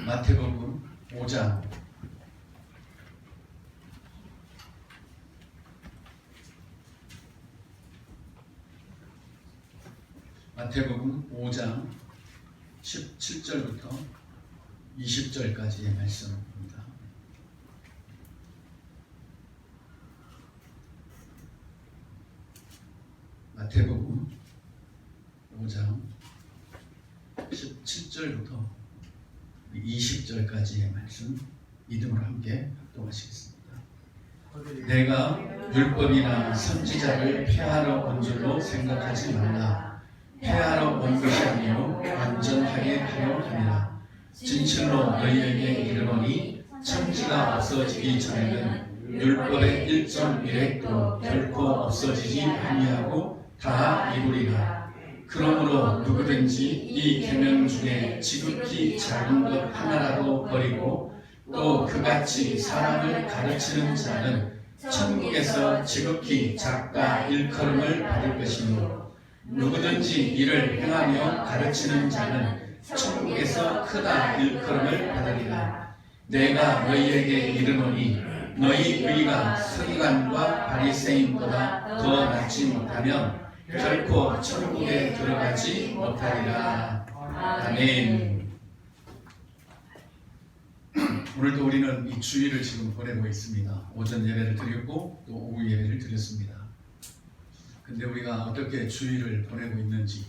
마태복음 5장 마태복음 5장 17절부터 20절까지의 말씀입니다. 마태복음 5장 17절부터 20절까지의 말씀 믿음으로 함께 합독하시겠습니다. 내가 율법이나 선지자를 폐하러 온 줄로 생각하지 말라. 폐하러 온 것이 아니요 완전하게 하려 함이라. 진실로 너희에게 이르노니 천지가 없어지기 전에는 율법의 1.1획도 결코 없어지지 아니하고 다 이루리라. 그러므로 누구든지 이 계명 중에 지극히 작은 것 하나라도 버리고 또 그같이 사람을 가르치는 자는 천국에서 지극히 작다 일컬음을 받을 것이며 누구든지 이를 행하며 가르치는 자는 천국에서 크다 일컬음을 받으리라. 내가 너희에게 이르노니 너희 의가 서기관과 바리새인보다 더 낫지 못하면 결코 천국에 들어가지 못하리라. 아멘. 오늘도 우리는 이 주일을 지금 보내고 있습니다. 오전 예배를 드렸고 또 오후 예배를 드렸습니다. 근데 우리가 어떻게 주일을 보내고 있는지,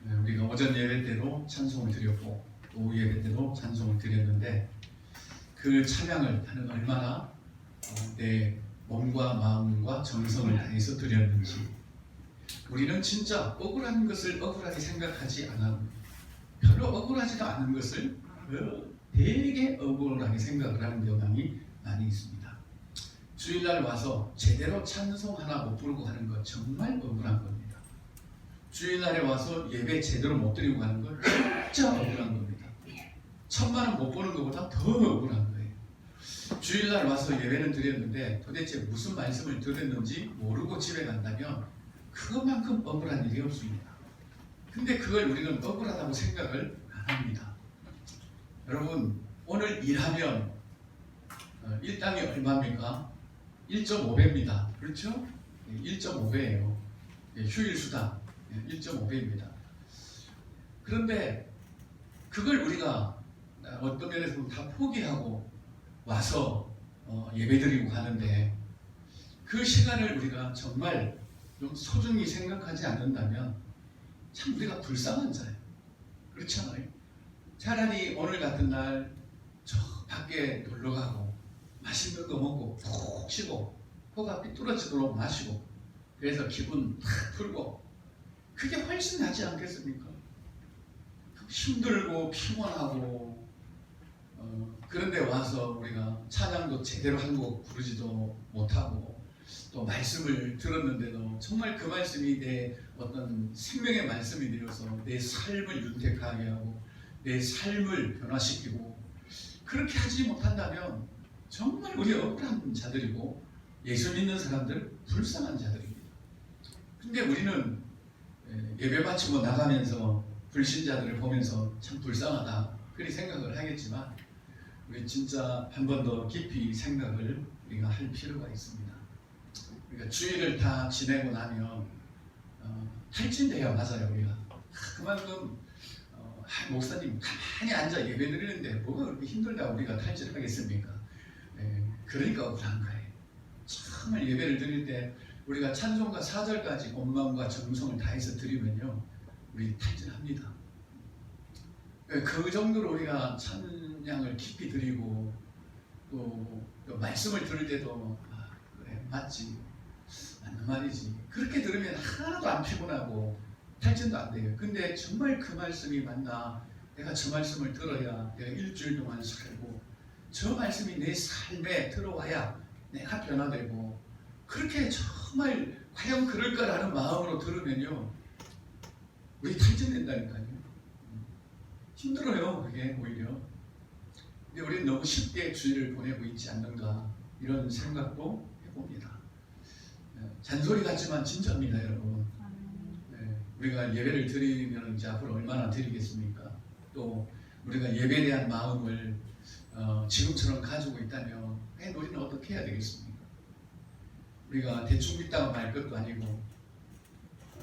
우리가 오전 예배 때로 찬송을 드렸고 또 오후 예배 때로 찬송을 드렸는데 그 찬양을 나는 얼마나 내 몸과 마음과 정성을 다해서 드렸는지, 우리는 진짜 억울한 것을 억울하게 생각하지 않아 별로 억울하지도 않은 것을 되게 억울하게 생각을 하는 경향이 많이 있습니다. 주일날 와서 제대로 찬송 하나 못 부르고 가는 것 정말 억울한 겁니다. 주일날에 와서 예배 제대로 못 드리고 가는 것 진짜 억울한 겁니다. 1,000만 원 못 버는 것보다 더 억울한 거예요. 주일날 와서 예배는 드렸는데 도대체 무슨 말씀을 들었는지 모르고 집에 간다면 그것만큼 억울한 일이 없습니다. 근데 그걸 우리는 억울하다고 생각을 안 합니다. 여러분, 오늘 일하면 일당이 얼마입니까? 1.5배입니다. 그렇죠? 1.5배예요. 휴일수당 1.5배입니다. 그런데 그걸 우리가 어떤 면에서 다 포기하고 와서 예배드리고 가는데 그 시간을 우리가 정말 좀 소중히 생각하지 않는다면 참 우리가 불쌍한 자예요. 그렇잖아요. 차라리 오늘 같은 날 저 밖에 놀러 가고 맛있는 거 먹고 푹 쉬고 코가 삐뚤어지도록 마시고 그래서 기분 탁 풀고 그게 훨씬 낫지 않겠습니까? 힘들고 피곤하고 그런데 와서 우리가 찬양도 제대로 한 곡 부르지도 못하고 또 말씀을 들었는데도 정말 그 말씀이 내 어떤 생명의 말씀이 되어서 내 삶을 윤택하게 하고 내 삶을 변화시키고 그렇게 하지 못한다면 정말 우리 억울한 자들이고 예수 믿는 사람들 불쌍한 자들입니다. 근데 우리는 예배 마치고 나가면서 불신자들을 보면서 참 불쌍하다 그렇게 생각을 하겠지만 우리 진짜 한 번 더 깊이 생각을 우리가 할 필요가 있습니다. 그러니까 주일을 다 지내고 나면 탈진돼요. 맞아요. 우리가 그만큼 목사님 가만히 앉아 예배 드리는데 뭐가 그렇게 힘들다고 우리가 탈진하겠습니까? 그러니까 억울한 거예요. 정말 예배를 드릴 때 우리가 찬송가 4절까지 온 마음과 정성을 다해서 드리면요 우리 탈진합니다. 그 정도로 우리가 찬양을 깊이 드리고 또 말씀을 들을 때도 그래 맞지 맞는 말이지 그렇게 들으면 하나도 안 피곤하고 탈진도 안 돼요. 근데 정말 그 말씀이 맞나, 내가 저 말씀을 들어야 내가 일주일 동안 살고 저 말씀이 내 삶에 들어와야 내가 변화되고 그렇게 정말 과연 그럴까라는 마음으로 들으면요 우리 탈진된다니까요. 힘들어요. 그게 오히려. 근데 우리는 너무 쉽게 주일을 보내고 있지 않는가 이런 생각도 해봅니다. 잔소리 같지만 진짜입니다. 여러분. 우리가 예배를 드리면 이제 앞으로 얼마나 드리겠습니까? 또 우리가 예배에 대한 마음을 지금처럼 가지고 있다면 우리는 어떻게 해야 되겠습니까? 우리가 대충 믿다가 말 것도 아니고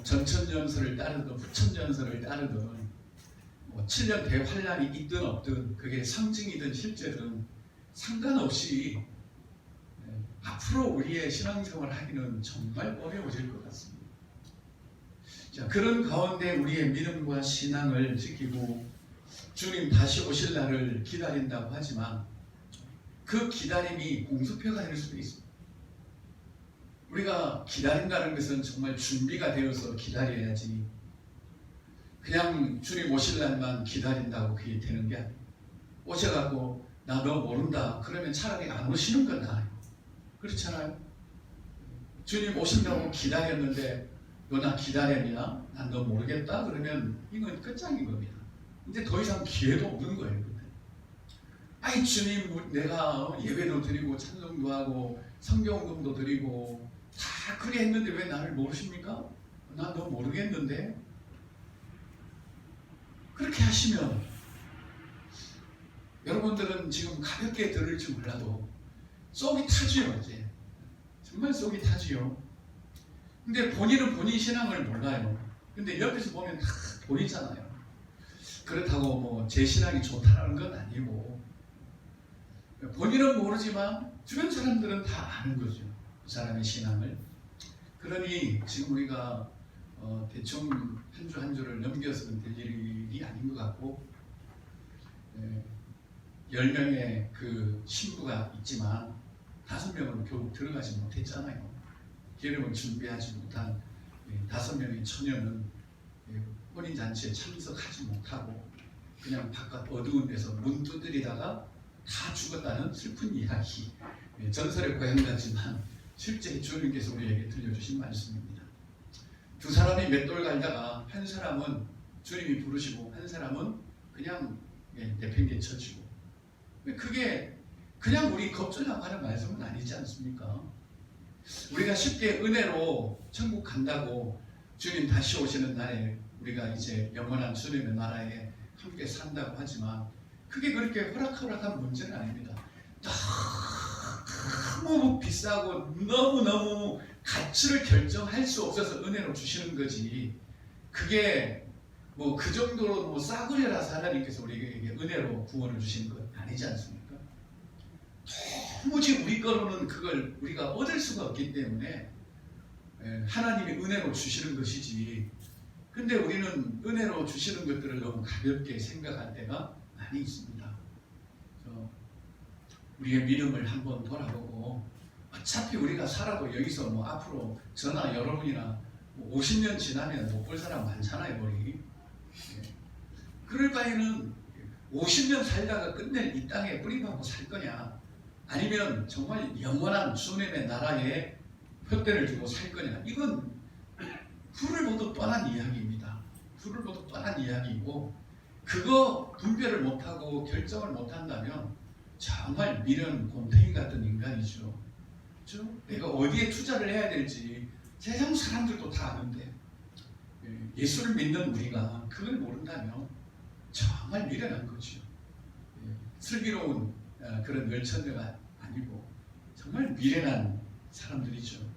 전천전설을 따르든 후천전설을 따르든 7년 대환란이 있든 없든 그게 상징이든 실제든 상관없이 앞으로 우리의 신앙생활을 하기는 정말 어려워질 것 같습니다. 자, 그런 가운데 우리의 믿음과 신앙을 지키고 주님 다시 오실 날을 기다린다고 하지만 그 기다림이 공수표가 될 수도 있습니다. 우리가 기다린다는 것은 정말 준비가 되어서 기다려야지 그냥 주님 오실 날만 기다린다고 그게 되는 게 아니에요. 오셔갖고 나 너 모른다 그러면 차라리 안 오시는 건 나아요. 그렇잖아요. 주님 오신다고 기다렸는데 너 나 기다렸냐? 난 너 모르겠다? 그러면 이건 끝장인 겁니다. 이제 더 이상 기회도 없는 거예요. 아이 주님 내가 예배도 드리고 찬송도 하고 성경음도 드리고 다 그래 했는데 왜 나를 모르십니까? 난 너 모르겠는데. 그렇게 하시면 여러분들은 지금 가볍게 들을지 몰라도 속이 타지요. 이제 정말 속이 타지요. 근데 본인은 본인 신앙을 몰라요. 근데 옆에서 보면 다 보이잖아요. 그렇다고 뭐 제 신앙이 좋다는 건 아니고 본인은 모르지만 주변 사람들은 다 아는 거죠. 그 사람의 신앙을. 그러니 지금 우리가 대충 한 주 한 주를 넘겨서는 될 일이 아닌 것 같고 10명의 그 신부가 있지만 5명은 결국 들어가지 못했잖아요. 기름을 준비하지 못한 5명의 처녀는 혼인잔치에 참석하지 못하고 그냥 바깥 어두운 데서 문 두드리다가 다 죽었다는 슬픈 이야기. 전설의 고향 같지만 실제 주님께서 우리에게 들려주신 말씀입니다. 두 사람이 맷돌 갈다가 한 사람은 주님이 부르시고 한 사람은 그냥 내팽개쳐지고. 그게 그냥 우리 겁주려고 하는 말씀은 아니지 않습니까? 우리가 쉽게 은혜로 천국 간다고 주님 다시 오시는 날에 우리가 이제 영원한 주님의 나라에 함께 산다고 하지만 그게 그렇게 호락호락한 문제는 아닙니다. 너무 비싸고 너무너무 가치를 결정할 수 없어서 은혜로 주시는 거지. 그게 뭐 그 정도로 뭐 싸구려라서 하나님께서 우리에게 은혜로 구원을 주시는 건 아니지 않습니까? 도무지 우리 거로는 그걸 우리가 얻을 수가 없기 때문에 하나님이 은혜로 주시는 것이지. 근데 우리는 은혜로 주시는 것들을 너무 가볍게 생각할 때가 많이 있습니다. 우리의 믿음을 한번 돌아보고 어차피 우리가 살아도 여기서 뭐 앞으로 저나 여러분이나 50년 지나면 못 볼 사람 많잖아요. 우리. 그럴 바에는 50년 살다가 끝낼 이 땅에 뿌리박고 살 거냐 아니면 정말 영원한 주님의 나라에 표대를 두고 살 거냐. 이건 불을 보듯 뻔한 이야기입니다. 불을 보듯 뻔한 이야기이고 그거 분별을 못하고 결정을 못한다면 정말 미련 곰탱이 같은 인간이죠. 그렇죠? 내가 어디에 투자를 해야 될지 세상 사람들도 다 아는데 예수를 믿는 우리가 그걸 모른다면 정말 미련한 거죠. 슬기로운 그런 열천대가 아니고 정말 미련한 사람들이죠.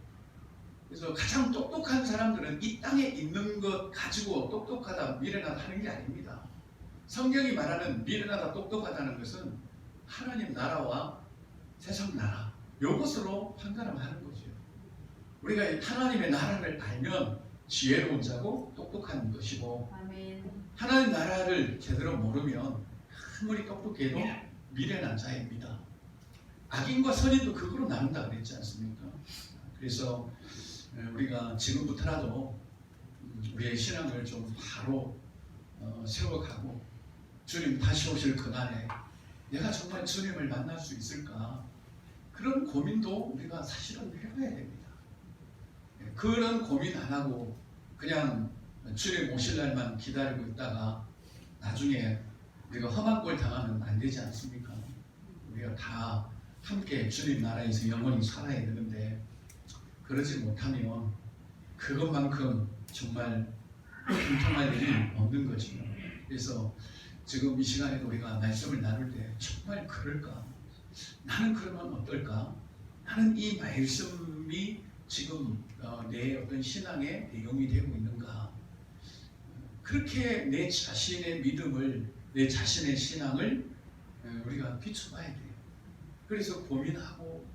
그래서 가장 똑똑한 사람들은 이 땅에 있는 것 가지고 똑똑하다, 미련하다 하는 게 아닙니다. 성경이 말하는 미련하다, 똑똑하다는 것은 하나님 나라와 세상 나라 이것으로 판가름하는 거죠. 우리가 하나님의 나라를 알면 지혜로운 자고 똑똑한 것이고 아멘. 하나님 나라를 제대로 모르면 아무리 똑똑해도 미련한 자입니다. 악인과 선인도 그거로 나눈다 그랬지 않습니까? 그래서 우리가 지금부터라도 우리의 신앙을 좀 바로 세워가고 주님 다시 오실 그날에 내가 정말 주님을 만날 수 있을까? 그런 고민도 우리가 사실은 해봐야 됩니다. 그런 고민 안 하고 그냥 주님 오실 날만 기다리고 있다가 나중에 우리가 험한 꼴 당하면 안 되지 않습니까? 우리가 다 함께 주님 나라에서 영원히 살아야 되는데 그러지 못하면 그것만큼 정말 분통할 일이 없는 거죠. 그래서 지금 이 시간에도 우리가 말씀을 나눌 때 정말 그럴까? 나는 그러면 어떨까? 나는 이 말씀이 지금 내 어떤 신앙의 내용이 되고 있는가? 그렇게 내 자신의 믿음을, 내 자신의 신앙을 우리가 비춰봐야 돼요. 그래서 고민하고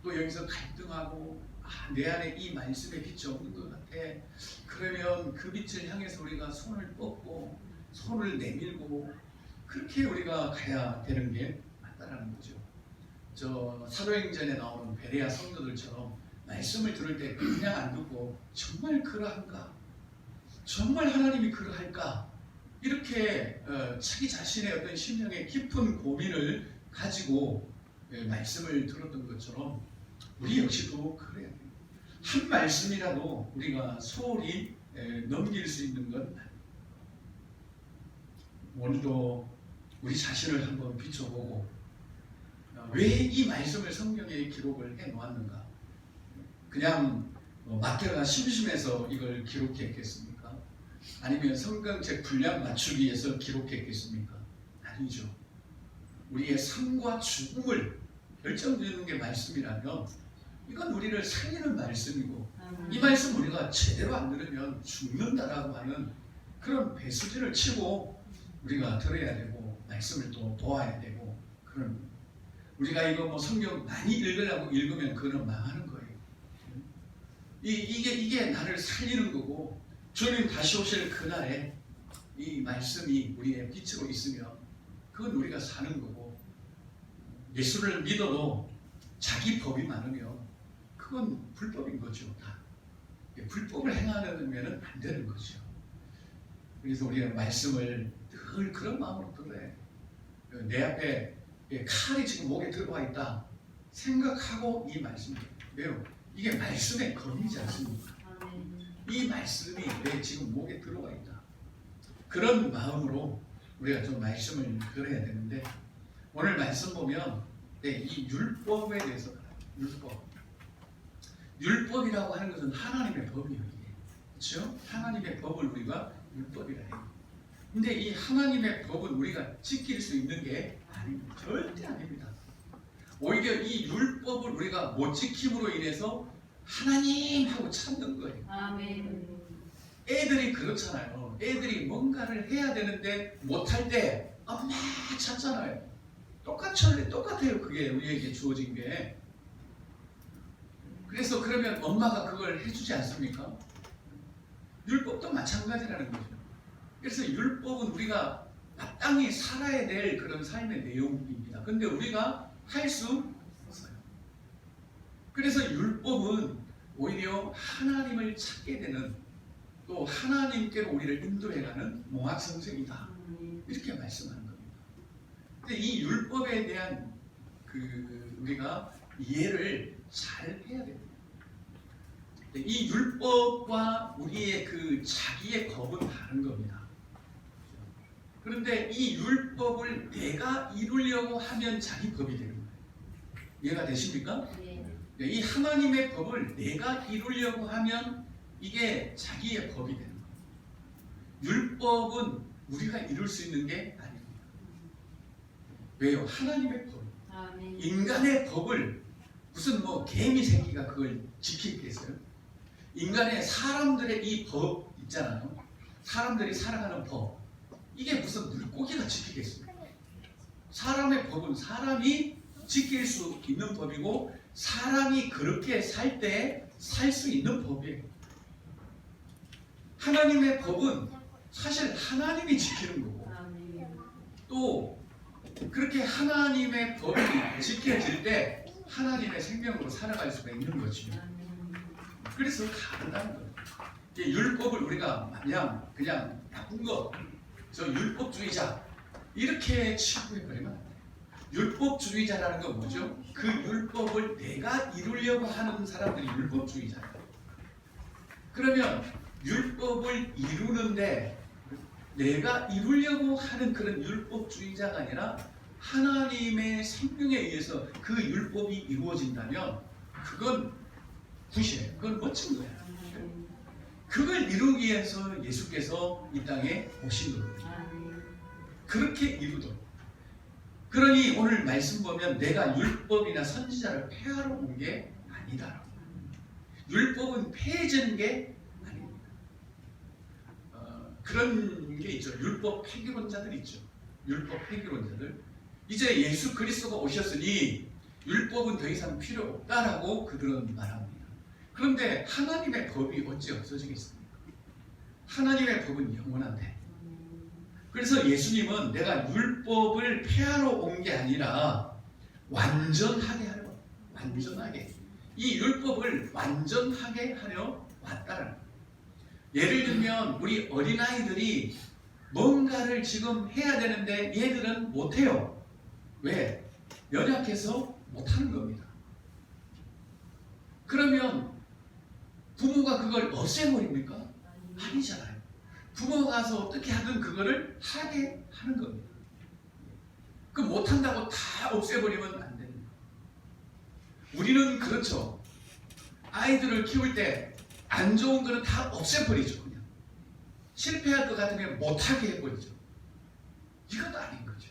또 여기서 갈등하고 내 안에 이 말씀의 빛이 없는 것 같아. 그러면 그 빛을 향해서 우리가 손을 뻗고 손을 내밀고 그렇게 우리가 가야 되는 게 맞다라는 거죠. 저 사도행전에 나오는 베레아 성도들처럼 말씀을 들을 때 그냥 안 듣고 정말 그러한가? 정말 하나님이 그러할까? 이렇게 자기 자신의 어떤 심령의 깊은 고민을 가지고 말씀을 들었던 것처럼 우리 역시도 그래야 돼요. 한 말씀이라도 우리가 소홀히 넘길 수 있는 건 아닙니다. 오늘도 우리 자신을 한번 비춰보고 왜 이 말씀을 성경에 기록을 해 놓았는가? 그냥 맡겨가 심심해서 이걸 기록했겠습니까? 아니면 성경책 분량 맞추기 위해서 기록했겠습니까? 아니죠. 우리의 삶과 죽음을 결정짓는 게 말씀이라면 이건 우리를 살리는 말씀이고 이 말씀 우리가 제대로 안 들으면 죽는다라고 하는 그런 배수진을 치고 우리가 들어야 되고 말씀을 또 보아야 되고 그런 우리가 이거 뭐 성경 많이 읽으려고 읽으면 그거는 망하는 거예요. 이게 나를 살리는 거고 주님 다시 오실 그날에 이 말씀이 우리의 빛으로 있으면 그건 우리가 사는 거고 예수를 믿어도 자기 법이 많으면 그건 불법인 거죠. 다. 불법을 행하려면 안 되는 거죠. 그래서 우리가 말씀을 늘 그런 마음으로 들어야 해요. 내 앞에 칼이 지금 목에 들어와 있다 생각하고 이 말씀을 왜요? 이게 말씀의 검이지 않습니까? 이 말씀이 내 지금 목에 들어와 있다. 그런 마음으로 우리가 좀 말씀을 들어야 되는데 오늘 말씀 보면 이 율법에 대해서 율법이라고 하는 것은 하나님의 법이에요. 그렇죠? 하나님의 법을 우리가 율법이라 해요. 근데 이 하나님의 법은 우리가 지킬 수 있는 게 아닙니다. 절대 아닙니다. 오히려 이 율법을 우리가 못 지킴으로 인해서 하나님 하고 찾는 거예요. 아멘. 애들이 그렇잖아요. 애들이 뭔가를 해야 되는데 못할 때 엄마 찾잖아요. 똑같아요. 그게 우리에게 주어진 게. 그래서 그러면 엄마가 그걸 해주지 않습니까? 율법도 마찬가지라는 거죠. 그래서 율법은 우리가 마땅히 살아야 될 그런 삶의 내용입니다. 근데 우리가 할 수 없어요. 그래서 율법은 오히려 하나님을 찾게 되는 또 하나님께로 우리를 인도해가는 몽학성생이다. 이렇게 말씀하는 겁니다. 근데 이 율법에 대한 우리가 이해를 잘 해야 됩니다. 이 율법과 우리의 자기의 법은 다른 겁니다. 그런데 이 율법을 내가 이루려고 하면 자기 법이 되는 거예요. 이해가 되십니까? 네. 이 하나님의 법을 내가 이루려고 하면 이게 자기의 법이 되는 거예요. 율법은 우리가 이룰 수 있는 게 아닙니다. 왜요? 하나님의 법. 아멘. 인간의 법을 무슨 개미 새끼가 그걸 지키겠어요? 인간의 사람들의 이 법 있잖아요. 사람들이 살아가는 법. 이게 무슨 물고기가 지키겠습니까? 사람의 법은 사람이 지킬 수 있는 법이고 사람이 그렇게 살 때 살 수 있는 법이에요. 하나님의 법은 사실 하나님이 지키는 거고 또 그렇게 하나님의 법이 지켜질 때 하나님의 생명으로 살아갈 수가 있는 거죠. 그래서 다르다는 거예요. 율법을 우리가 마냥 그냥 나쁜 거, 저 율법주의자 이렇게 치부해버리면 안 돼요. 율법주의자라는 건 뭐죠? 그 율법을 내가 이루려고 하는 사람들이 율법주의자예요. 그러면 율법을 이루는데 내가 이루려고 하는 그런 율법주의자가 아니라 하나님의 생명에 의해서 그 율법이 이루어진다면 그건 굿이에요. 그건 멋진 거예요. 그걸 이루기 위해서 예수께서 이 땅에 오신 겁니다. 그렇게 이루도록. 그러니 오늘 말씀 보면 내가 율법이나 선지자를 폐하러 온 게 아니다. 율법은 폐해지는 게 아닙니다. 그런 게 있죠. 율법 폐기론자들 있죠. 율법 폐기론자들. 이제 예수 그리스도가 오셨으니 율법은 더 이상 필요 없다라고 그들은 말합니다. 그런데 하나님의 법이 어찌 없어지겠습니까? 하나님의 법은 영원한데. 그래서 예수님은 내가 율법을 폐하러 온 게 아니라 완전하게 하려, 완전하게. 이 율법을 완전하게 하려 왔다라는 거예요. 예를 들면 우리 어린아이들이 뭔가를 지금 해야 되는데 얘들은 못해요. 왜? 연약해서 못하는 겁니다. 그러면 부모가 그걸 없애버립니까? 아니잖아요. 부모가 가서 어떻게 하든 그거를 하게 하는 겁니다. 그 못한다고 다 없애버리면 안 됩니다. 우리는 그렇죠. 아이들을 키울 때 안 좋은 거는 다 없애버리죠. 그냥 실패할 것 같으면 못하게 해버리죠. 이것도 아닌 거죠.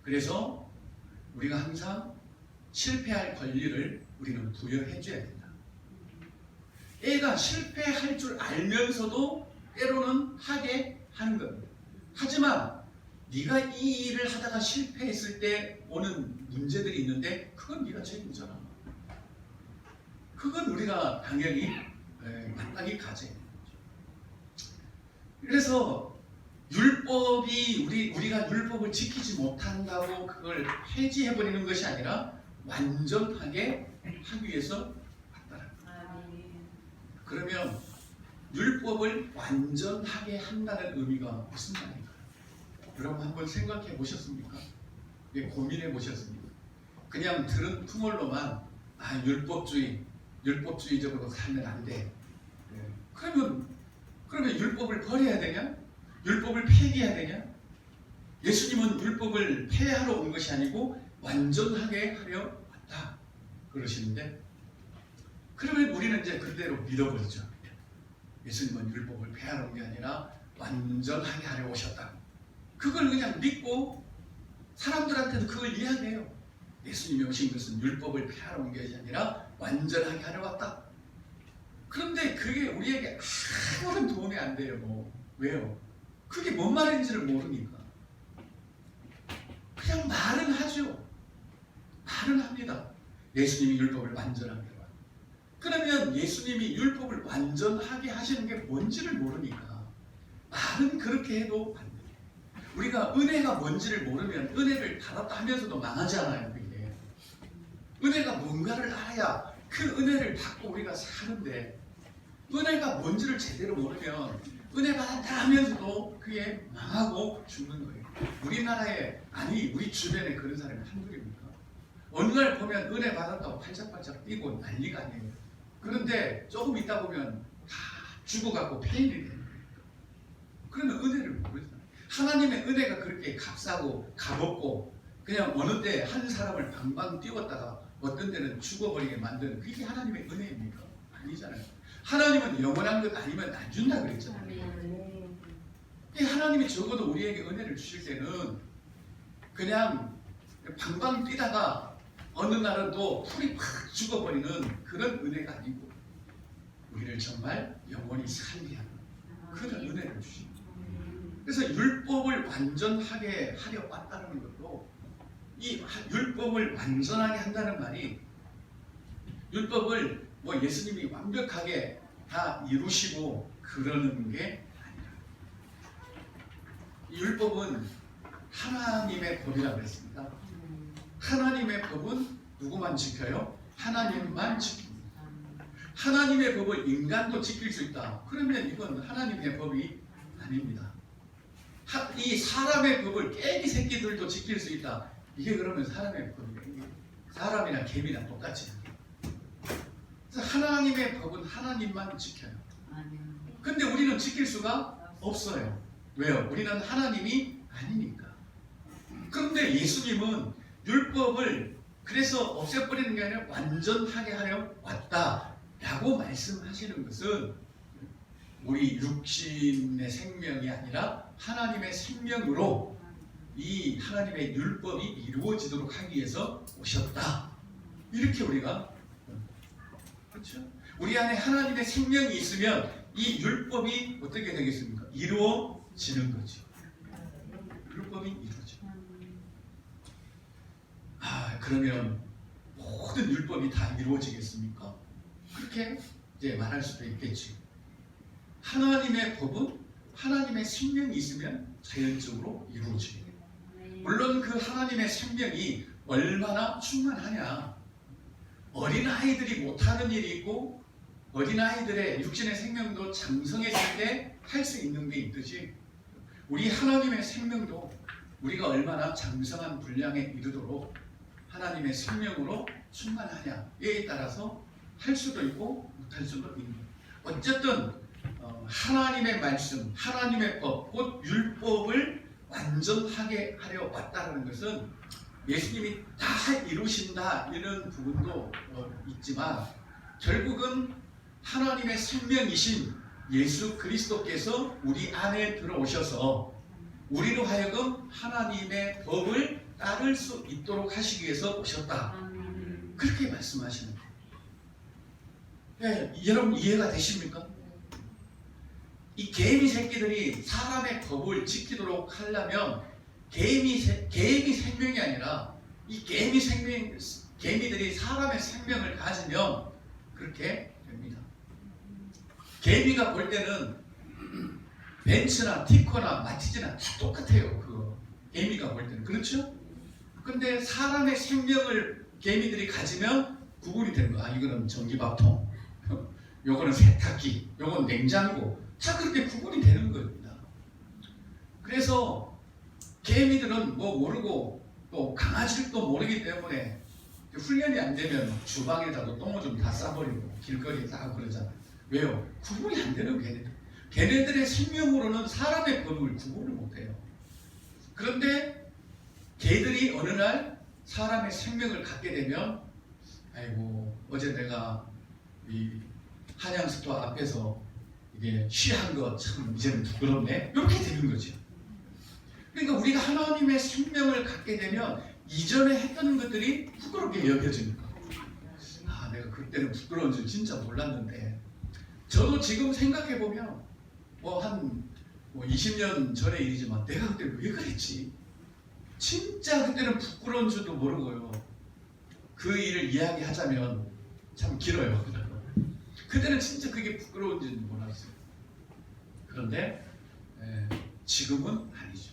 그래서 우리가 항상 실패할 권리를 우리는 부여해줘야 된다. 애가 실패할 줄 알면서도 때로는 하게 하는 겁니다. 하지만 네가 이 일을 하다가 실패했을 때 오는 문제들이 있는데 그건 네가 책임져라. 그건 우리가 당연히 마땅히 가져야 되는 거죠. 그래서 율법이 우리가 율법을 지키지 못한다고 그걸 폐지해버리는 것이 아니라 완전하게 하기 위해서 왔다라는 거예요. 그러면 율법을 완전하게 한다는 의미가 무슨 말일까요? 여러분 한번 생각해 보셨습니까? 고민해 보셨습니까? 그냥 들은 풍월로만 율법주의적으로 살면 안 돼. 그러면 율법을 버려야 되냐? 율법을 폐기해야 되냐? 예수님은 율법을 폐하러 온 것이 아니고 완전하게 하려 왔다 그러시는데, 그러면 우리는 이제 그대로 믿어버리죠. 예수님은 율법을 폐하러 온 게 아니라 완전하게 하려 오셨다. 그걸 그냥 믿고 사람들한테도 그걸 이야기해요. 예수님이 오신 것은 율법을 폐하러 온 것이 아니라 완전하게 하려 왔다. 그런데 그게 우리에게 아무런 도움이 안 돼요. 왜요? 그게 뭔 말인지를 모르니까. 그냥 말은 하죠. 말은 합니다. 예수님이 율법을 완전하게 하라. 그러면 예수님이 율법을 완전하게 하시는 게 뭔지를 모르니까 말은 그렇게 해도 안 돼요. 우리가 은혜가 뭔지를 모르면 은혜를 받았다 하면서도 망하잖아요. 그게. 은혜가 뭔가를 알아야 그 은혜를 받고 우리가 사는데, 은혜가 뭔지를 제대로 모르면 은혜 받았다 하면서도 그게 망하고 죽는 거예요. 우리나라에, 아니 우리 주변에 그런 사람이 한둘입니까? 어느 날 보면 은혜 받았다고 팔짝팔짝 뛰고 난리가 아니에요. 그런데 조금 있다 보면 다 죽어갖고 폐인이 되는 거예요. 그러면 은혜를 모르잖아요. 하나님의 은혜가 그렇게 값싸고 값없고 그냥 어느 때 한 사람을 방방 띄웠다가 어떤 때는 죽어버리게 만드는 그게 하나님의 은혜입니까? 아니잖아요. 하나님은 영원한 것 아니면 안 준다 그랬잖아요. 하나님이 적어도 우리에게 은혜를 주실 때는 그냥 방방 뛰다가 어느 날은 또 풀이 팍 죽어버리는 그런 은혜가 아니고 우리를 정말 영원히 살게 하는 그런 은혜를 주십니다. 그래서 율법을 완전하게 하려 왔다는 것도, 이 율법을 완전하게 한다는 말이 율법을 예수님이 완벽하게 다 이루시고 그러는 게 아니라, 이 율법은 하나님의 법이라고 그랬습니다. 하나님의 법은 누구만 지켜요? 하나님만 지킵니다. 하나님의 법을 인간도 지킬 수 있다. 그러면 이건 하나님의 법이 아닙니다. 이 사람의 법을 깨기 새끼들도 지킬 수 있다. 이게 그러면 사람의 법이에요. 사람이나 개미나 똑같이. 그래서 하나님의 법은 하나님만 지켜요. 근데 우리는 지킬 수가 없어요. 왜요? 우리는 하나님이 아니니까. 그런데 예수님은 율법을 그래서 없애버리는 게 아니라 완전하게 하려 왔다라고 말씀하시는 것은 우리 육신의 생명이 아니라 하나님의 생명으로 이 하나님의 율법이 이루어지도록 하기 위해서 오셨다. 이렇게 우리가, 그렇죠? 우리 안에 하나님의 생명이 있으면 이 율법이 어떻게 되겠습니까? 이루어지는 거죠. 율법이 이루어져. 그러면 모든 율법이 다 이루어지겠습니까? 그렇게 이제 말할 수도 있겠지. 하나님의 법은 하나님의 생명이 있으면 자연적으로 이루어지게 돼요. 물론 그 하나님의 생명이 얼마나 충만하냐. 어린아이들이 못하는 일이 있고 어린아이들의 육신의 생명도 장성했을 때 할 수 있는 게 있듯이 우리 하나님의 생명도 우리가 얼마나 장성한 분량에 이르도록 하나님의 생명으로 충만하냐에 따라서 할 수도 있고 못할 수도 있는 거예요. 어쨌든 하나님의 말씀, 하나님의 법, 곧 율법을 완전하게 하려 왔다는 것은 예수님이 다 이루신다 이런 부분도 있지만 결국은 하나님의 생명이신 예수 그리스도께서 우리 안에 들어오셔서 우리로 하여금 하나님의 법을 따를 수 있도록 하시기 위해서 오셨다. 그렇게 말씀하시는 거예요. 네, 여러분 이해가 되십니까? 이 개미 새끼들이 사람의 법을 지키도록 하려면 개미 생명이 아니라 이 개미들이 사람의 생명을 가지면 그렇게 됩니다. 개미가 볼 때는 벤츠나 티코나 마티즈나 다 똑같아요. 그 개미가 볼 때는. 그렇죠? 근데 사람의 생명을 개미들이 가지면 구분이 되는 거야. 이거는 전기밥통, 요거는 세탁기, 요건 냉장고. 다 그렇게 구분이 되는 겁니다. 그래서 개미들은 뭐 모르고 또 강아지를 또 모르기 때문에 훈련이 안 되면 주방에다가 똥오줌 다 싸버리고 길거리에 다 그러잖아요. 왜요? 구분이 안 되는 걔네들. 걔네들의 생명으로는 사람의 법을 구분을 못해요. 그런데 개들이 어느 날 사람의 생명을 갖게 되면 아이고 어제 내가 이 한양스토어 앞에서 이게 쉬한 거 참 이제는 부끄럽네 이렇게 되는 거죠. 그러니까 우리가 하나님의 생명을 갖게 되면 이전에 했던 것들이 부끄럽게 여겨지니까 내가 그때는 부끄러운 줄 진짜 몰랐는데 저도 지금 생각해보면 한 20년 전의 일이지만 내가 그때 왜 그랬지? 진짜 그때는 부끄러운 줄도 모르고요. 그 일을 이야기하자면 참 길어요. 그때는 진짜 그게 부끄러운 줄도 몰랐어요. 그런데 지금은 아니죠.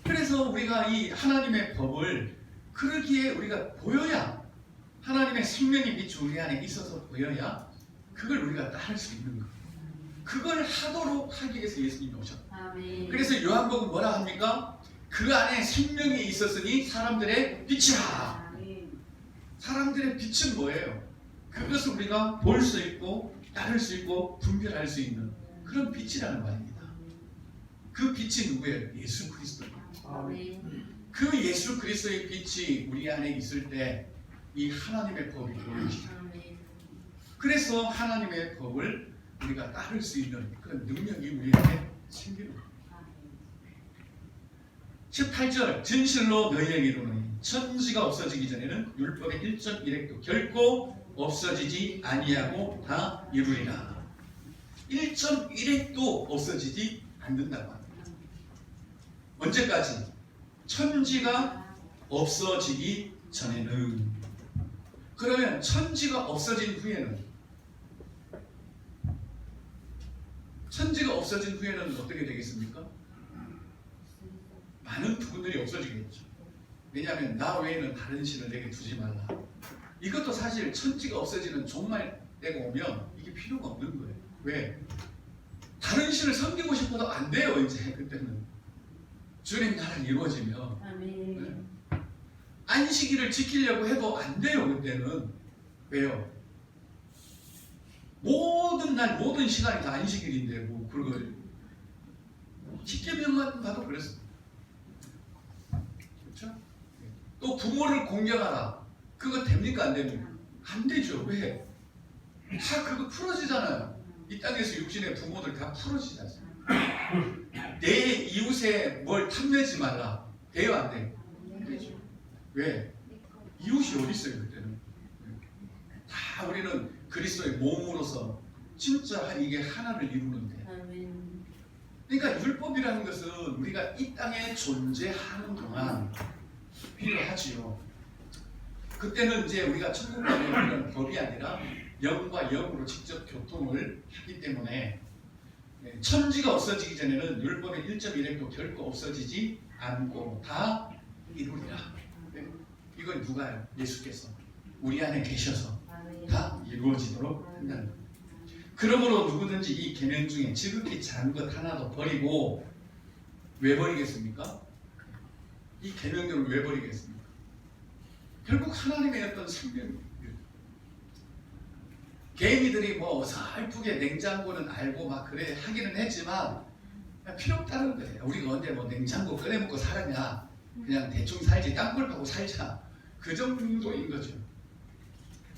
그래서 우리가 이 하나님의 법을 그러기에 우리가 보여야 하나님의 생명의 빛이 우리 안에 있어서 보여야 그걸 우리가 따를 수 있는 거예요. 그걸 하도록 하기 위해서 예수님이 오셨다. 그래서 요한복음 뭐라 합니까? 그 안에 생명이 있었으니 사람들의 빛이라. 사람들의 빛은 뭐예요? 그것을 우리가 볼 수 있고 따를 수 있고 분별할 수 있는 그런 빛이라는 말입니다. 그 빛이 누구예요? 예수 그리스도입니다. 그 예수 그리스도의 빛이 우리 안에 있을 때 이 하나님의 법이 들어오시죠. 그래서 하나님의 법을 우리가 따를 수 있는 그런 능력이 우리 안에 생기는 겁니다. 18절 진실로 너희에게 이르노니 천지가 없어지기 전에는 율법의 1.1획도 결코 없어지지 아니하고 다 이루리라. 1.1획도 없어지지 않는다고 합니다. 언제까지? 천지가 없어지기 전에는. 그러면 천지가 없어진 후에는 어떻게 되겠습니까? 많은 부분들이 없어지겠죠. 왜냐하면 나 외에는 다른 신을 내게 두지 말라. 이것도 사실 천지가 없어지는 종말 때가 오면 이게 필요가 없는 거예요. 왜? 다른 신을 섬기고 싶어도 안 돼요. 이제 그때는 주님 나라 이루어지면 네. 안식일을 지키려고 해도 안 돼요. 그때는. 왜요? 모든 날 모든 시간이 다 안식일인데 뭐 그걸 십계명만 봐도 그랬어요. 그렇죠? 또 부모를 공경하라. 그거 됩니까 안 됩니까? 안 되죠. 왜? 다 그거 풀어지잖아요. 이 땅에서 육신의 부모들 다 풀어지지 않습니까? 내 이웃에 뭘 탐내지 말라. 돼요, 안 돼요? 되죠. 왜? 이웃이 어디 있어요, 그때는? 다 우리는 그리스도의 몸으로서 진짜 이게 하나를 이루는데. 그러니까 율법이라는 것은 우리가 이 땅에 존재하는 동안 필요하지요. 그때는 이제 우리가 천국 가면 이런 법이 아니라 영과 영으로 직접 교통을 하기 때문에 천지가 없어지기 전에는 율법의 1.1획도 결코 없어지지 않고 다 이루리라. 이건 누가요? 예수께서 우리 안에 계셔서 다 이루어지도록 한다는 거예요. 그러므로 누구든지 이 계명 중에 지극히 작은 것 하나도 버리고 왜 버리겠습니까? 이 계명들을 왜 버리겠습니까? 결국 하나님의 어떤 생명이에요. 개미들이 뭐 어설프게 냉장고는 알고 막 그래 하기는 했지만 필요 없다는 거예요. 우리가 언제 뭐 냉장고 꺼내 먹고 살았냐? 그냥 대충 살지, 땅굴 파고 살자. 그 정도인 거죠.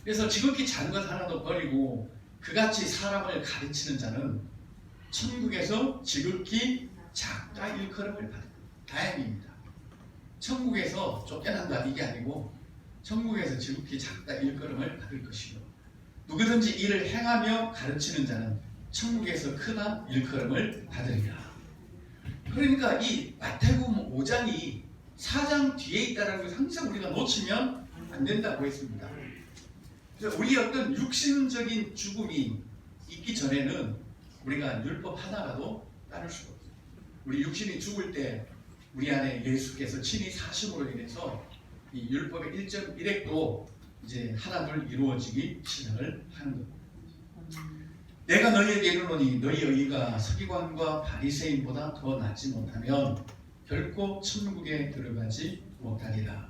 그래서 지극히 작은 것 하나도 버리고 그같이 사람을 가르치는 자는 천국에서 지극히 작다 일컬음을 받은 다행입니다. 천국에서 쫓겨난다 이게 아니고 천국에서 지극히 작다 일컬음을 받을 것이요. 누구든지 이를 행하며 가르치는 자는 천국에서 크다 일컬음을 받으리라. 그러니까 이 마태복음 5장이 4장 뒤에 있다는 것을 항상 우리가 놓치면 안 된다고 했습니다. 그래서 우리의 어떤 육신적인 죽음이 있기 전에는 우리가 율법 하나라도 따를 수가 없어요. 우리 육신이 죽을 때 우리 안에 예수께서 친히 사심으로 인해서 이 율법의 1.1획도 이제 하나둘 이루어지기 시작을 하는 겁니다. 내가 너희에게 이르노니 너희 의가 서기관과 바리새인보다 더 낫지 못하면 결코 천국에 들어가지 못하리라.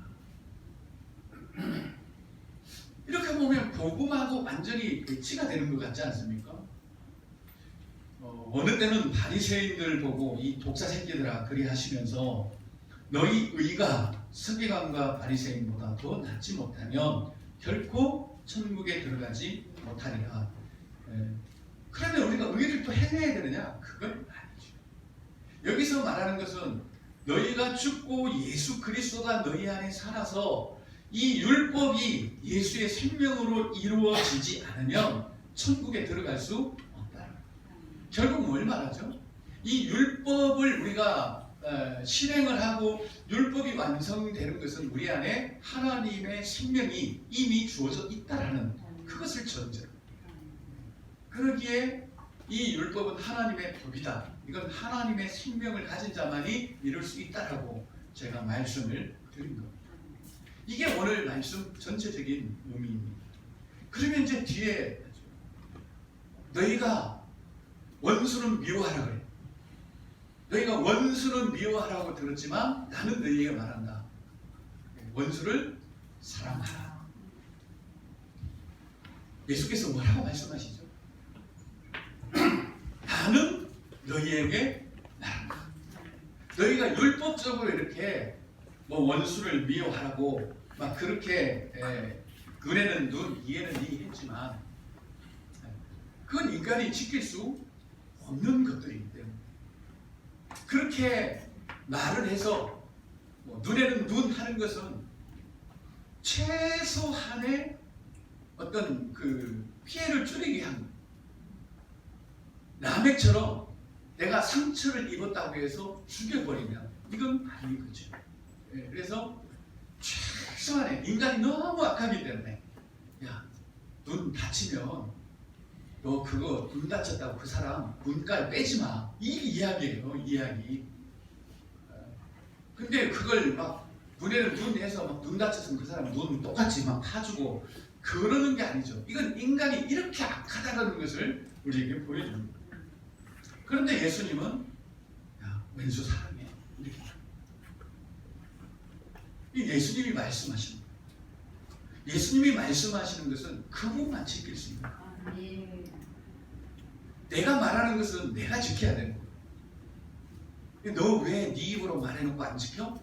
이렇게 보면 복음하고 완전히 배치가 되는 것 같지 않습니까? 어느 때는 바리새인들 보고 이 독사 새끼들아 그리 하시면서 너희 의가 서기관과 바리새인보다 더 낫지 못하면 결코 천국에 들어가지 못하리라. 그러면 우리가 의를 또 행해야 되느냐? 그건 아니죠. 여기서 말하는 것은 너희가 죽고 예수 그리스도가 너희 안에 살아서 이 율법이 예수의 생명으로 이루어지지 않으면 천국에 들어갈 수 없다. 결국 뭘 말하죠? 이 율법을 우리가 실행을 하고 율법이 완성되는 것은 우리 안에 하나님의 생명이 이미 주어져 있다라는 그것을 전제로. 그러기에 이 율법은 하나님의 법이다. 이건 하나님의 생명을 가진 자만이 이룰 수 있다라고 제가 말씀을 드린 겁니다. 이게 오늘 말씀 전체적인 의미입니다. 그러면 이제 뒤에 너희가 원수는 미워하라 그래. 너희가 원수는 미워하라고 들었지만 나는 너희에게 말한다. 원수를 사랑하라. 예수께서 뭐라고 말씀하시죠? 나는 너희에게 말한다. 너희가 율법적으로 이렇게 뭐 원수를 미워하라고 막 그렇게 눈에는 눈, 이에는 이 했지만 그건 인간이 지킬 수 없는 것들이기 때문에 그렇게 말을 해서 뭐 눈에는 눈 하는 것은 최소한의 어떤 그 피해를 줄이기 위한 남에처럼 내가 상처를 입었다고 해서 죽여버리면 이건 아닌 거죠. 그래서 최소한의 인간이 너무 악하기 때문에 야, 눈 다치면 너 그거 눈 다쳤다고 그 사람 눈깔 빼지 마. 이 이야기예요. 이야기. 근데 그걸 막 눈에는 눈 해서 막 눈 다쳤으면 그 사람 눈 똑같이 막 파주고 그러는 게 아니죠. 이건 인간이 이렇게 악하다는 것을 우리에게 보여줍니다. 그런데 예수님은 야, 왼수 사랑해. 이렇게. 이 예수님이 말씀하시는 거예요. 예수님이 말씀하시는 것은 그분만 지킬 수 있는 거예요. 내가 말하는 것은 내가 지켜야 되는 거예요. 너 왜 네 입으로 말해놓고 안 지켜?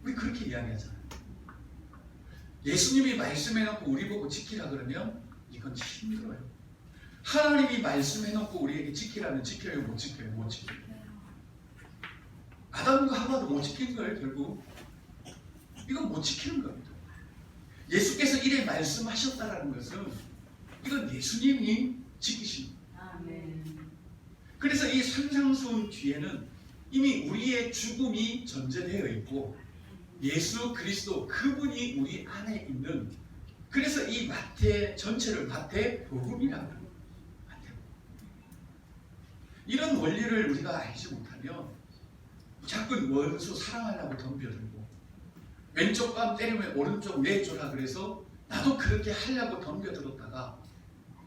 우리 그렇게 이야기하잖아요. 예수님이 말씀해놓고 우리 보고 지키라 그러면 이건 힘들어요. 하나님이 말씀해놓고 우리에게 지키라면 지켜요, 못 지켜요? 못 지켜요. 아담과 하와도 못 지킨 거예요, 결국. 이건 못 지키는 겁니다. 예수께서 이래 말씀하셨다라는 것은 이건 예수님이 지키신 거예요. 그래서 이 산상수훈 뒤에는 이미 우리의 죽음이 전제되어 있고 예수 그리스도 그분이 우리 안에 있는, 그래서 이 마태 전체를 마태복음이라고 합니다. 마태복음. 이런 원리를 우리가 알지 못하면 자꾸 원수 사랑하려고 덤벼들고 왼쪽 뺨 때리면 오른쪽 내줘라 그래서 나도 그렇게 하려고 덤벼들었다가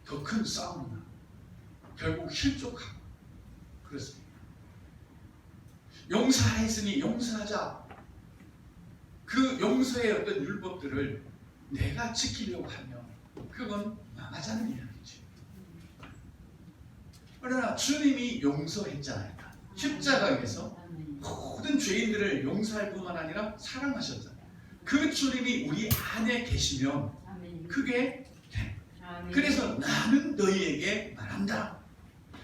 더 큰 싸움이 나. 결국 실족하고 그렇습니다. 용서했으니 용서하자. 그 용서의 어떤 율법들을 내가 지키려고 하면 그건 망하자는 이야기죠. 그러나 주님이 용서했잖아요. 십자가에서 모든 죄인들을 용서할 뿐만 아니라 사랑하셨잖아요. 그 주님이 우리 안에 계시면 그게 돼. 그래서 나는 너희에게 말한다.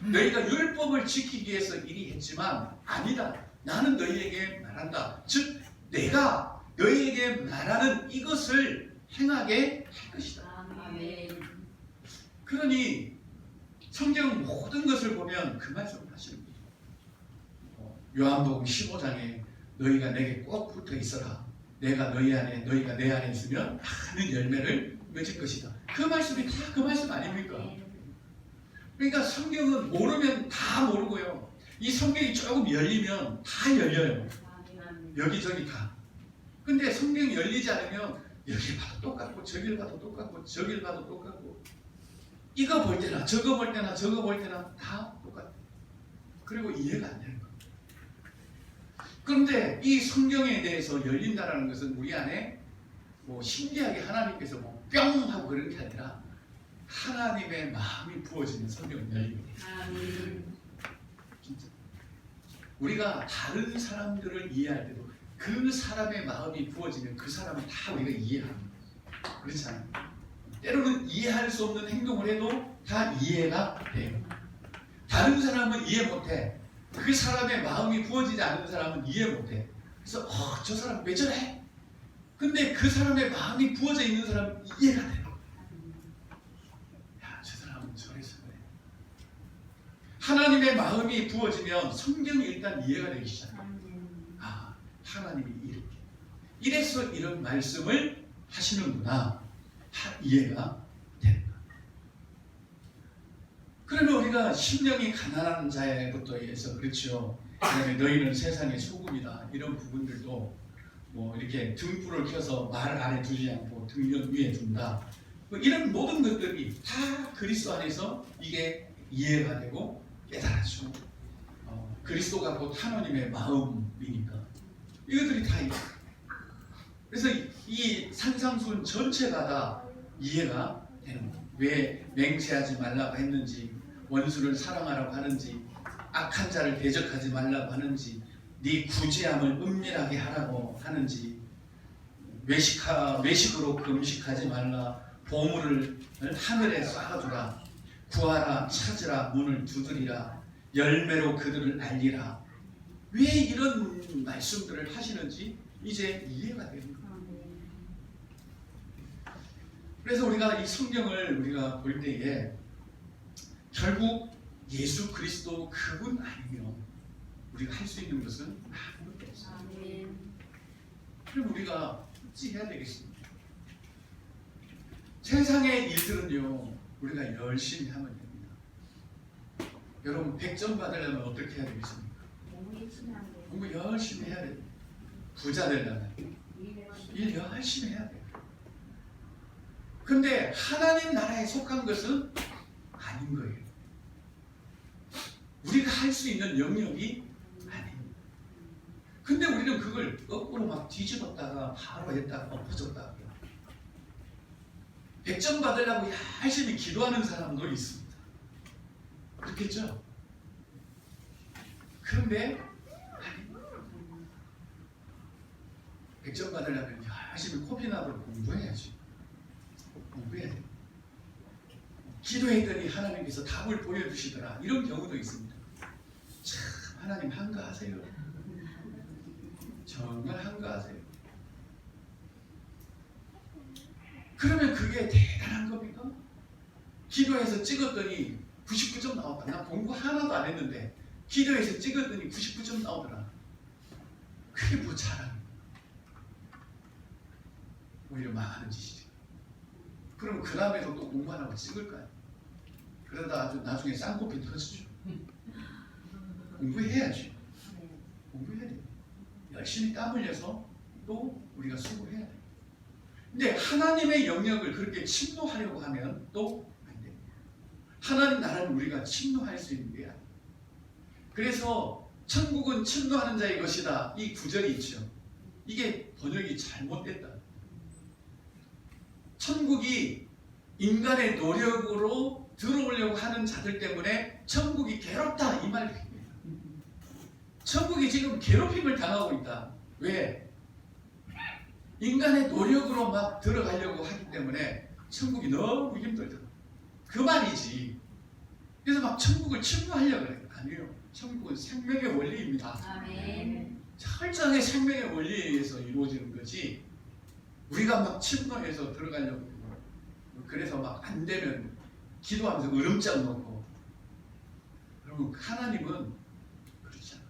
너희가 율법을 지키기 위해서 이리 했지만 아니다. 나는 너희에게 말한다. 즉 내가 너희에게 말하는 이것을 행하게 할 것이다. 그러니 성경 모든 것을 보면 그 말씀을 하시는 거죠. 요한복음 15장에 너희가 내게 꼭 붙어 있어라. 내가 너희 안에, 너희가 내 안에 있으면 많은 열매를 맺을 것이다. 그 말씀이 다 그 말씀 아닙니까? 그러니까 성경은 모르면 다 모르고요. 이 성경이 조금 열리면 다 열려요. 여기저기 다. 근데 성경이 열리지 않으면 여기 봐도 똑같고 저길 봐도 똑같고 저길 봐도 똑같고 이거 볼 때나 저거 볼 때나 저거 볼 때나 다 똑같아요. 그리고 이해가 안 되는 거예요. 그런데 이 성경에 대해서 열린다는 것은 우리 안에 뭐 신기하게 하나님께서 뭐 뿅 하고 그런 게 아니라 하나님의 마음이 부어지는 성경이 열립니다. 진짜. 우리가 다른 사람들을 이해할 때도 그 사람의 마음이 부어지면 그 사람을 다 우리가 이해합니다. 그렇잖아요. 때로는 이해할 수 없는 행동을 해도 다 이해가 돼요. 다른 사람은 이해 못해. 그 사람의 마음이 부어지지 않은 사람은 이해 못해. 그래서 저 사람 왜 저래? 근데 그 사람의 마음이 부어져 있는 사람은 이해가 돼요. 야, 저 사람은 저래서 그래. 하나님의 마음이 부어지면 성경이 일단 이해가 되기 시작해요. 아, 하나님이 이렇게 이래서 이런 말씀을 하시는구나. 이해가 된다. 그러면 우리가 심령이 가난한 자부터 해서 그렇죠. 그다음에 너희는 세상의 소금이다. 이런 부분들도 뭐 이렇게 등불을 켜서 말 안에 두지 않고 등변 위에 둔다. 뭐 이런 모든 것들이 다 그리스도 안에서 이게 이해가 되고 깨달아지고 그리스도가 곧 하나님의 마음이니까 이것들이 다 있어요. 그래서 이 산상수훈 전체가 다 이해가 되는 거예요. 왜 맹세하지 말라고 했는지, 원수를 사랑하라고 하는지, 악한 자를 대적하지 말라고 하는지, 네 구제함을 은밀하게 하라고 하는지, 외식으로 금식하지 말라, 보물을 하늘에 쌓아두라, 구하라, 찾으라, 문을 두드리라, 열매로 그들을 알리라. 왜 이런 말씀들을 하시는지 이제 이해가 되는 거예요. 그래서 우리가 이 성경을 우리가 볼 때에 결국 예수 그리스도 그분 아니면 우리가 할 수 있는 것은 아무것도 없어요. 그럼 우리가 어찌 해야 되겠습니까? 세상의 일들은요 우리가 열심히 하면 됩니다. 여러분 100점 받으려면 어떻게 해야 되겠습니까? 공부 열심히 해야 돼요. 부자 되려면 일 열심히 해야 돼요. 근데 하나님 나라에 속한 것은 아닌 거예요. 우리가 할 수 있는 영역이 아닙니다. 근데 우리는 그걸 거꾸로 막 뒤집었다가 바로 했다가 엎어졌다가 100점 받으려고 열심히 기도하는 사람도 있습니다. 그렇겠죠? 그런데 100점 받으려면 열심히 코피나도록 공부해야지. 공부해야 돼. 기도했더니 하나님께서 답을 보여주시더라. 이런 경우도 있습니다. 참 하나님 한가하세요. 정말 한가하세요. 그러면 그게 대단한 겁니까? 기도해서 찍었더니 99점 나왔다. 나 공부 하나도 안 했는데 기도해서 찍었더니 99점 나오더라. 그게 뭐 잘하는, 오히려 망하는 짓이죠. 그럼 그 다음에도 또 공부 안 하고 찍을까요? 그러다 아주 나중에 쌍코피 터지죠. 공부해야지. 공부해야 돼요. 열심히 땀 흘려서 또 우리가 수고해야 돼요. 근데 하나님의 영역을 그렇게 침노하려고 하면 또 안 돼요. 하나님 나라는 우리가 침노할 수 있는 게 아니에요. 그래서 천국은 침노하는 자의 것이다. 이 구절이 있죠. 이게 번역이 잘못됐다. 천국이 인간의 노력으로 들어오려고 하는 자들 때문에 천국이 괴롭다 이 말입니다. 천국이 지금 괴롭힘을 당하고 있다. 왜? 인간의 노력으로 막 들어가려고 하기 때문에 천국이 너무 힘들다. 그 말이지. 그래서 막 천국을 침노하려고 그래요. 아니에요. 천국은 생명의 원리입니다. 아멘. 철저하게 생명의 원리에 의해서 이루어지는 거지 우리가 막 침노해서 들어가려고 해요. 그래서 막 안 되면 기도하면서 으름장 놓고. 그러면 하나님은 그렇지 않아요.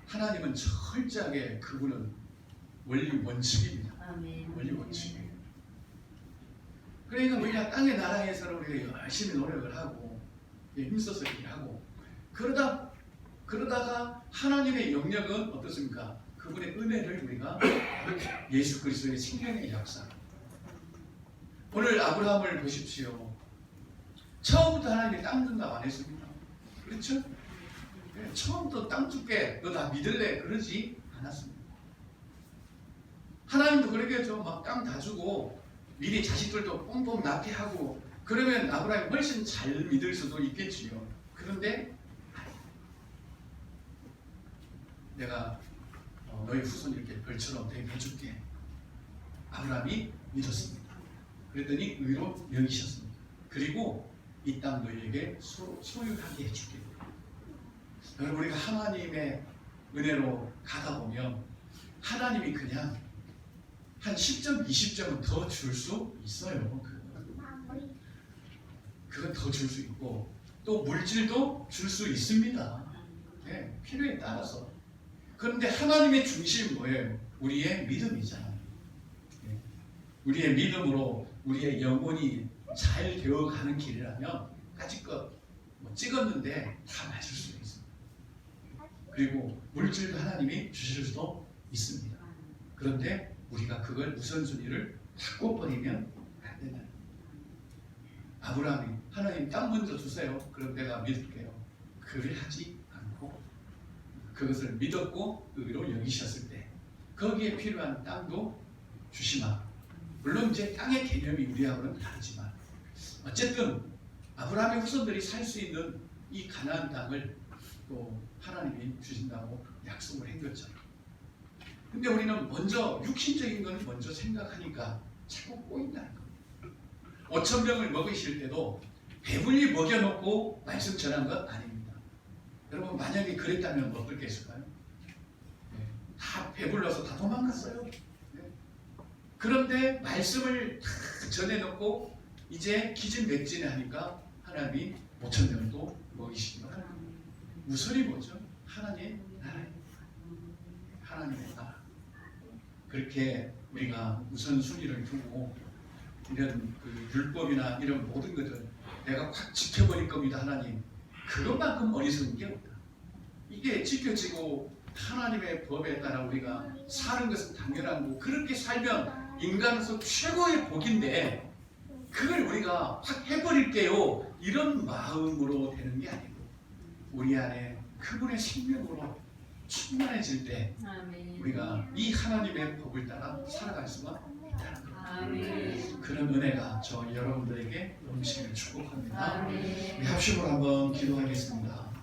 하나님은 철저하게 그분은 원리 원칙입니다. 아멘. 원리 원칙이에요. 그러니까 우리가 땅의 나라에서는 우리가 열심히 노력을 하고 힘써서 일하고 그러다가 하나님의 영역은 어떻습니까? 그분의 은혜를 우리가 예수 그리스도의 생명의 역사. 오늘 아브라함을 보십시오. 처음부터 하나님이 땅 준다고 안 했습니다. 그렇죠? 처음부터 땅 줄게 너 다 믿을래? 그러지 않았습니다. 하나님도 그러겠죠. 막 땅 다 주고 미리 자식들도 뽕뽕 낳게 하고 그러면 아브라함이 훨씬 잘 믿을 수도 있겠지요. 그런데 내가 너희 후손 이렇게 별처럼 되게 해줄게. 아브라함이 믿었습니다. 그랬더니 의로 여기셨습니다. 그리고 이 땅 너희에게 소유하게 해줄게. 여러분 우리가 하나님의 은혜로 가다 보면 하나님이 그냥 한 10점, 20점은 더 줄 수 있어요. 그건 더 줄 수 있고 또 물질도 줄 수 있습니다. 네, 필요에 따라서. 그런데 하나님의 중심은 뭐예요? 우리의 믿음이잖아요. 네, 우리의 믿음으로 우리의 영혼이 잘 되어가는 길이라면 까짓것 찍었는데 다 맞을 수 있습니다. 그리고 물질도 하나님이 주실 수도 있습니다. 그런데 우리가 그걸 우선순위를 바꿔버리면 안 된다. 아브라함이 하나님 땅 먼저 주세요. 그럼 내가 믿을게요. 그를 하지 않고 그것을 믿었고 의로 여기셨을 때 거기에 필요한 땅도 주시마. 물론 이제 땅의 개념이 우리하고는 다르지만 어쨌든 아브라함의 후손들이 살 수 있는 이 가나안 땅을 또 하나님이 주신다고 약속을 해줬죠. 근데 우리는 먼저 육신적인 걸 먼저 생각하니까 자꾸 꼬인다는 겁니다. 5,000명을 먹이실 때도 배불리 먹여놓고 말씀 전한 것 아닙니다. 여러분 만약에 그랬다면 어떻겠을까요? 네, 다 배불러서 다 도망갔어요. 네. 그런데 말씀을 다 전해놓고 이제 기진맥진을 하니까 하나님이 5,000명도 먹이시기로 합니다. 우선이 뭐죠? 하나님의 나라. 하나님의 나라. 그렇게 우리가 우선순위를 두고 이런 그 율법이나 이런 모든 것들 내가 확 지켜버릴 겁니다. 하나님. 그것만큼 어리석은 게 없다. 이게 지켜지고 하나님의 법에 따라 우리가 사는 것은 당연한 거고 그렇게 살면 인간에서 최고의 복인데 그걸 우리가 확 해버릴게요. 이런 마음으로 되는 게 아니고 우리 안에 그분의 생명으로 충만해질 때 우리가 이 하나님의 법을 따라 살아갈 수가 있다는 거예요. 그런 은혜가 저 여러분들에게 넘치기를 축복합니다. 우리 합심으로 한번 기도하겠습니다.